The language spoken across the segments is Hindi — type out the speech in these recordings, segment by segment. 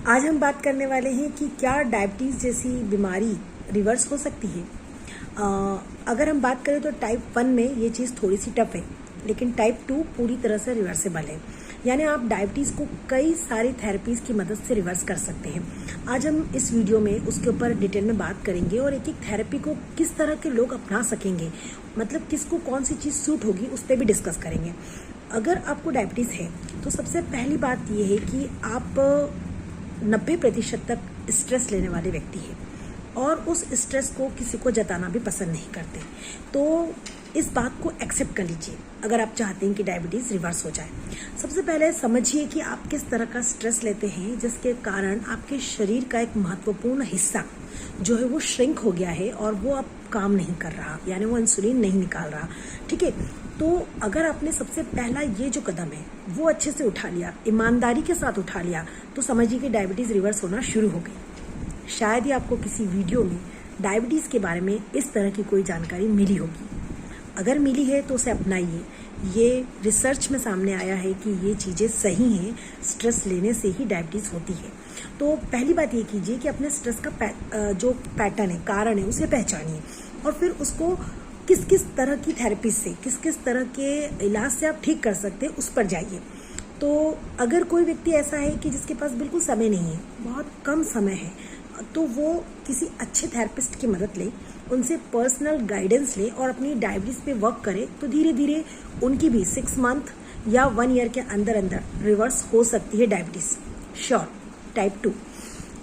आज हम बात करने वाले हैं कि क्या डायबिटीज़ जैसी बीमारी रिवर्स हो सकती है। अगर हम बात करें तो टाइप 1 में ये चीज़ थोड़ी सी टफ है, लेकिन टाइप 2 पूरी तरह से रिवर्सेबल है। यानी आप डायबिटीज़ को कई सारी थेरेपीज़ की मदद से रिवर्स कर सकते हैं। आज हम इस वीडियो में उसके ऊपर डिटेल में बात करेंगे और एक एक थेरेपी को किस तरह के लोग अपना सकेंगे, मतलब किसको कौन सी चीज़ सूट होगी उस पर भी डिस्कस करेंगे। अगर आपको डायबिटीज़ है तो सबसे पहली बात यह है कि आप 90% तक स्ट्रेस लेने वाले व्यक्ति हैं और उस स्ट्रेस को किसी को जताना भी पसंद नहीं करते। तो इस बात को एक्सेप्ट कर लीजिए अगर आप चाहते हैं कि डायबिटीज़ रिवर्स हो जाए। सबसे पहले समझिए कि आप किस तरह का स्ट्रेस लेते हैं जिसके कारण आपके शरीर का एक महत्वपूर्ण हिस्सा जो है वो श्रिंक हो गया है और वो अब काम नहीं कर रहा, यानी वो इंसुलिन नहीं निकाल रहा। ठीक है, तो अगर आपने सबसे पहला ये जो कदम है वो अच्छे से उठा लिया, ईमानदारी के साथ उठा लिया, तो समझिए कि डायबिटीज़ रिवर्स होना शुरू हो गई। शायद ही आपको किसी वीडियो में डायबिटीज़ के बारे में इस तरह की कोई जानकारी मिली होगी। अगर मिली है तो उसे अपनाइए। ये रिसर्च में सामने आया है कि ये चीज़ें सही हैं, स्ट्रेस लेने से ही डायबिटीज़ होती है। तो पहली बात ये कीजिए कि अपने स्ट्रेस का जो पैटर्न है, कारण है, उसे पहचानिए और फिर उसको किस किस तरह की थेरेपी से, किस किस तरह के इलाज से आप ठीक कर सकते हैं उस पर जाइए। तो अगर कोई व्यक्ति ऐसा है कि जिसके पास बिल्कुल समय नहीं है, बहुत कम समय है, तो वो किसी अच्छे थेरेपिस्ट की मदद ले, उनसे पर्सनल गाइडेंस ले और अपनी डायबिटीज़ पे वर्क करे, तो धीरे धीरे उनकी भी 6 मंथ या 1 ईयर के अंदर अंदर रिवर्स हो सकती है डायबिटीज़, श्योर। टाइप 2।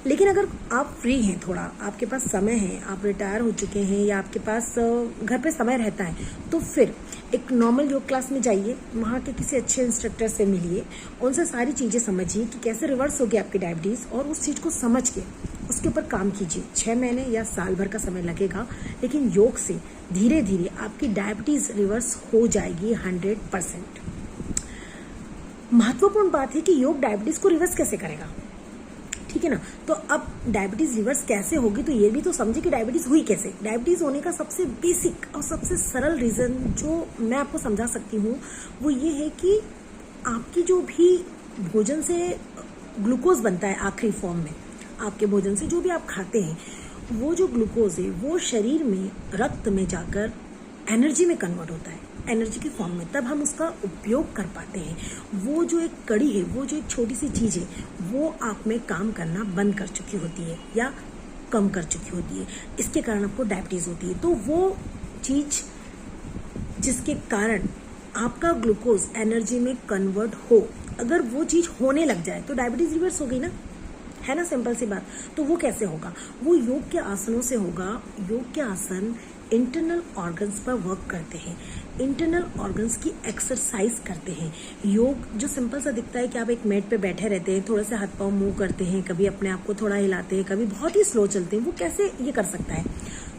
लेकिन अगर आप फ्री हैं, थोड़ा आपके पास समय है, आप रिटायर हो चुके हैं या आपके पास घर पे समय रहता है, तो फिर एक नॉर्मल योग क्लास में जाइए, वहाँ के किसी अच्छे इंस्ट्रक्टर से मिलिए, उनसे सारी चीज़ें समझिए कि कैसे रिवर्स होगी आपकी डायबिटीज़ और उस चीज़ को समझ के उसके ऊपर काम कीजिए। 6 महीने या साल भर का समय लगेगा, लेकिन योग से धीरे धीरे आपकी डायबिटीज़ रिवर्स हो जाएगी 100%। महत्वपूर्ण बात है कि योग डायबिटीज़ को रिवर्स कैसे करेगा, ठीक है ना। तो अब डायबिटीज़ रिवर्स कैसे होगी, तो ये भी तो समझे कि डायबिटीज़ हुई कैसे। डायबिटीज़ होने का सबसे बेसिक और सबसे सरल रीज़न जो मैं आपको समझा सकती हूँ वो ये है कि आपकी जो भी भोजन से ग्लूकोज बनता है आखिरी फॉर्म में, आपके भोजन से जो भी आप खाते हैं, वो जो ग्लूकोज है वो शरीर में रक्त में जाकर एनर्जी में कन्वर्ट होता है, एनर्जी की फॉर्म में, तब हम उसका उपयोग कर पाते हैं। वो जो एक कड़ी है, वो जो एक छोटी सी चीज़ है, वो आप में काम करना बंद कर चुकी होती है या कम कर चुकी होती है, इसके कारण आपको डायबिटीज़ होती है। तो वो चीज़ जिसके कारण आपका ग्लूकोज एनर्जी में कन्वर्ट हो, अगर वो चीज़ होने लग जाए तो डायबिटीज़ रिवर्स हो गई ना, है ना, सिंपल सी बात। तो वो कैसे होगा, वो योग के आसनों से होगा। योग के आसन इंटरनल ऑर्गन्स पर वर्क करते हैं, इंटरनल ऑर्गन्स की एक्सरसाइज करते हैं। योग जो सिंपल सा दिखता है कि आप एक मैट पे बैठे रहते हैं, थोड़े से हाथ पांव मूव करते हैं, कभी अपने आप को थोड़ा हिलाते हैं, कभी बहुत ही स्लो चलते हैं, वो कैसे ये कर सकता है,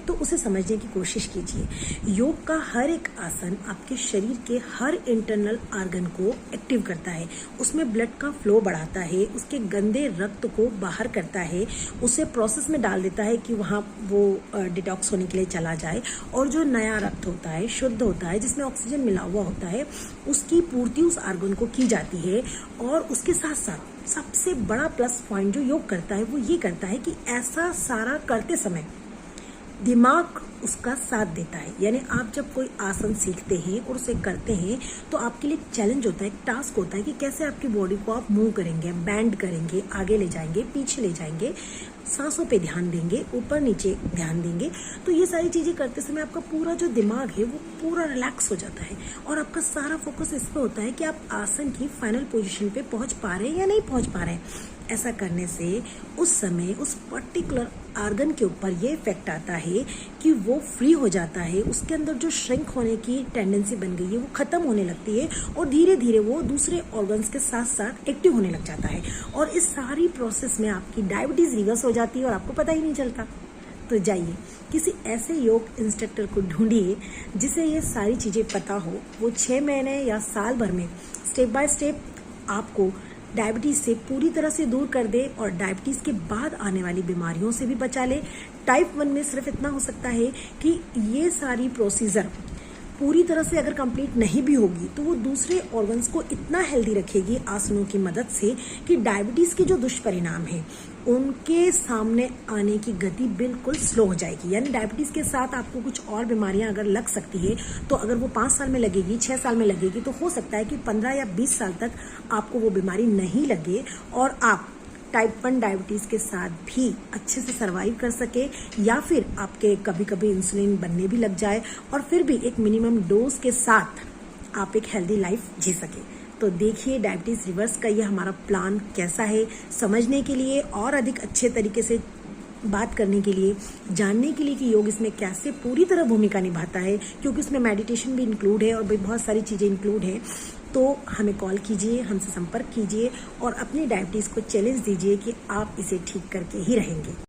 तो उसे समझने की कोशिश कीजिए। योग का हर एक आसन आपके शरीर के हर इंटरनल ऑर्गन को एक्टिव करता है, उसमें ब्लड का फ्लो बढ़ाता है, उसके गंदे रक्त को बाहर करता है, उसे प्रोसेस में डाल देता है कि वहाँ वो डिटॉक्स होने के लिए चला जाए, और जो नया रक्त होता है, शुद्ध होता है, जिसमें ऑक्सीजन मिला हुआ होता है, उसकी पूर्ति उस ऑर्गन को की जाती है। और उसके साथ साथ सबसे बड़ा प्लस पॉइंट जो योग करता है वो ये करता है कि ऐसा सारा करते समय दिमाग उसका साथ देता है। यानी आप जब कोई आसन सीखते हैं और उसे करते हैं तो आपके लिए चैलेंज होता है, एक टास्क होता है कि कैसे आपकी बॉडी को आप मूव करेंगे, बैंड करेंगे, आगे ले जाएंगे, पीछे ले जाएंगे, सांसों पे ध्यान देंगे, ऊपर नीचे ध्यान देंगे। तो ये सारी चीज़ें करते समय आपका पूरा जो दिमाग है वो पूरा रिलैक्स हो जाता है और आपका सारा फोकस इस पर होता है कि आप आसन की फाइनल पोजीशन पे पहुंच पा रहे हैं या नहीं पहुंच पा रहे हैं। ऐसा करने से उस समय उस पर्टिकुलर ऑर्गन के ऊपर ये इफेक्ट आता है कि वो फ्री हो जाता है, उसके अंदर जो श्रिंक होने की टेंडेंसी बन गई है वो खत्म होने लगती है और धीरे धीरे वो दूसरे ऑर्गन्स के साथ साथ एक्टिव होने लग जाता है। और इस सारी प्रोसेस में आपकी डायबिटीज़ रिवर्स हो जाती है और आपको पता ही नहीं चलता। तो जाइए किसी ऐसे योग इंस्ट्रक्टर को ढूंढिए जिसे ये सारी चीज़ें पता हो, वो 6 महीने या साल भर में स्टेप बाय स्टेप आपको डायबिटीज़ से पूरी तरह से दूर कर दे और डायबिटीज़ के बाद आने वाली बीमारियों से भी बचा ले। टाइप 1 में सिर्फ इतना हो सकता है कि ये सारी प्रोसीजर पूरी तरह से अगर कंप्लीट नहीं भी होगी तो वो दूसरे ऑर्गन्स को इतना हेल्दी रखेगी आसनों की मदद से कि डायबिटीज के जो दुष्परिणाम हैं उनके सामने आने की गति बिल्कुल स्लो हो जाएगी। यानी डायबिटीज के साथ आपको कुछ और बीमारियां अगर लग सकती है तो अगर वो 5 साल में लगेगी, 6 साल में लगेगी, तो हो सकता है कि 15 या 20 साल तक आपको वो बीमारी नहीं लगे और आप टाइप 1 डायबिटीज के साथ भी अच्छे से सरवाइव कर सके, या फिर आपके कभी कभी इंसुलिन बनने भी लग जाए और फिर भी एक मिनिमम डोज के साथ आप एक हेल्दी लाइफ जी सके। तो देखिए डायबिटीज रिवर्स का ये हमारा प्लान कैसा है। समझने के लिए और अधिक अच्छे तरीके से बात करने के लिए, जानने के लिए कि योग इसमें कैसे पूरी तरह भूमिका निभाता है, क्योंकि उसमें मेडिटेशन भी इंक्लूड है और भी बहुत सारी चीज़ें इंक्लूड है, तो हमें कॉल कीजिए, हमसे संपर्क कीजिए और अपनी डायबिटीज़ को चैलेंज दीजिए कि आप इसे ठीक करके ही रहेंगे।